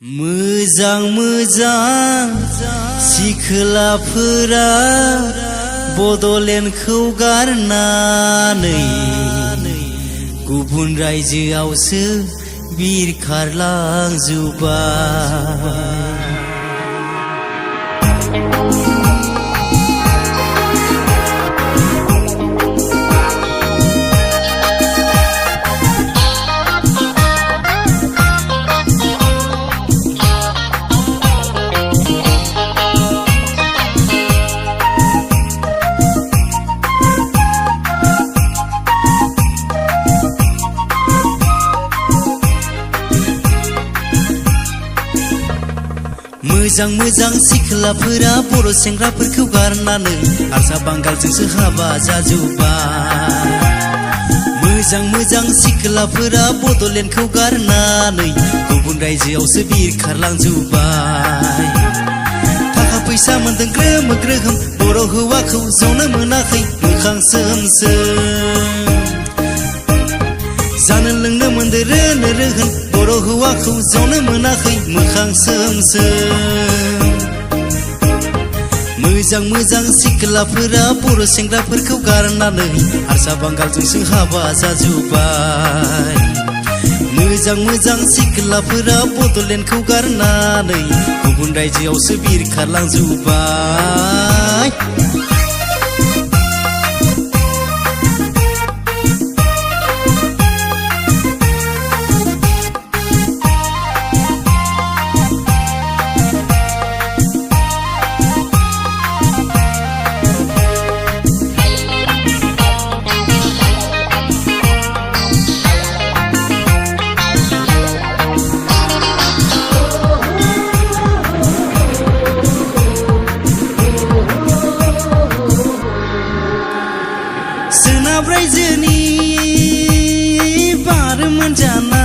मोजां मोजां सिख्लाफोरा बड'लेण्डखौ गारनानै गुबुन रायजोआवसो बिरखारलांजोब्बाय। मोजां मोजां सिख्लाफोरा बर' सेंग्राफोरखौ गारनानै हारसा बांगालजोंसो हाबा जाजोब्बाय। मोजां मोजां सिख्लाफोरा बड'लेण्डखौ गारनानै गुबुन रायजोआवसो बिरखारलांजोब्बाय। थाखा फैसा मोनदों ग्रोम ग्रोम बर' हौवाखौ जनो मोनाखै मोखां सोम सोम। जानो लोंनो मोनदो रोनो रोहोन बर' हौवाखौ जनो मोनाखै मोखां सोम सोम। मोजां मोजां सिख्लाफोरा बर' सेंग्राफोरखौ गारनानै हारसा बांगालजोंसो हाबा जाजोब्बाय। मोजां मोजां सिख्लाफोरा बड'लेण्डखौ गारनानै गुबुन रायजोआवसो बिरखारलांजोब्बाय। सोनाब रायजोनि बार मोनजाना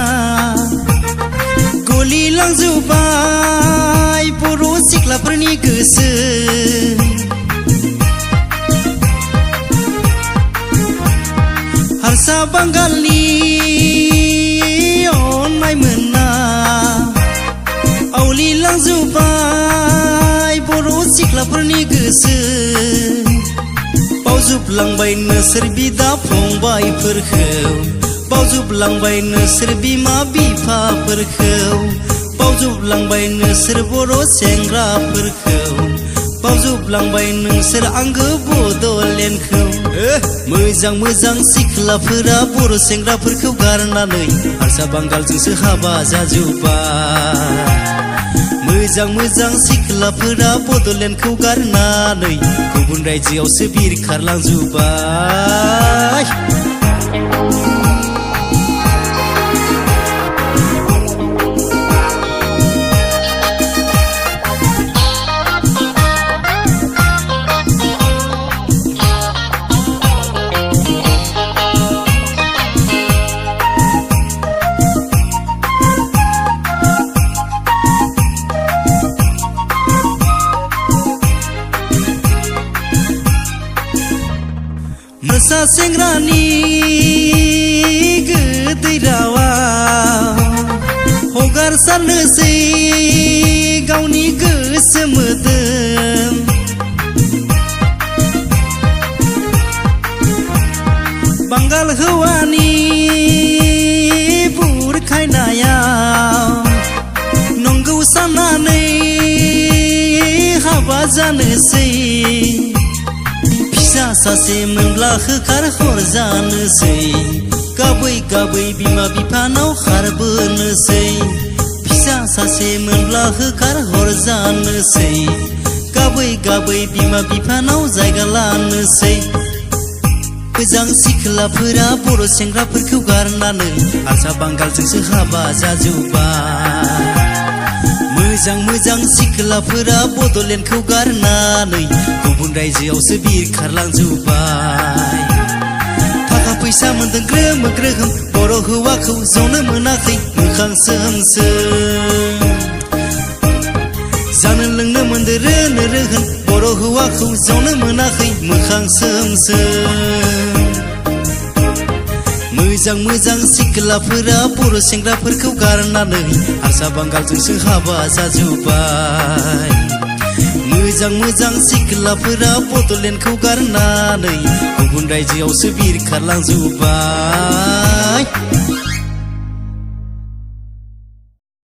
गलिलांजोब्बाय बर' सिख्लाफोरनि गोसो। हारसा बांगालनि अननाय मोनना आवलिलांजोब्बाय बर' सिख्लाफोरनि गोसो। बावजोबलांबाय नोंसोर बिदा फंबायफोरखौ, बावजोबलांबाय नोंसोर बिमा बिफाफोरखौ, बावजोबलांबाय नोंसोर बर' सेंग्राफोरखौ, बावजोबलांबाय नोंसोर आंगो बड'लेण्डखौ। मोजां मोजां सिख्लाफोरा बर' सेंग्राफोरखौ गारनानै हारसा बांगालजोंसो हाबा जाजोब्बाय। मोजां मोजां सिख्लाफोरा बड'लेण्डखौ गारनानै गुबुन रायजोआवसो बिरखारलांजोब्बाय। हारसा सेंग्रानि गोदै रावा हगारसारनोसै गावनि गोसो मोदोम। बांगाल हौवानि बुरखायनायाव नंगौ साननानै हाबा जानोसै। फिसा सासे मोनब्ला होखार हरजानोसै, गाबै गाबै बिमा बिफानाव खारबोनोसै। फिसा सासे मोनब्ला होखार हरजानोसै, गाबै गाबै बिमा बिफानाव जायगा लानोसै। मोजां सिख्लाफोरा बर' सेंग्राफोरखौ गारनानै हारसा बांगालजोंसो हाबा जाजोब्बाय। मोजां मोजां सिख्लाफोरा बड'लेण्डखौ गारनानै गुबुन रायजोआवसो बिरखारलांजोब्बाय। थाखा फैसा मोनदों ग्रोम ग्रोम बर' हौवाखौ जनो मोनाखै मोखां सोम सोम। जानो लोंनो मोनदो रोनो रोहोन बर' हौवाखौ जनो मोनाखै मोखां सोम सोम। मोजां मोजां सिख्लाफोरा बर' सेंग्राफोरखौ गारनानै हारसा बांगालजोंसो हाबा जाजोब्बाय मोजां मोजां सिख्लाफोरा बड'लेण्डखौ गारनानै गुबुन रायजोआवसो बिरखारलांजोब्बाय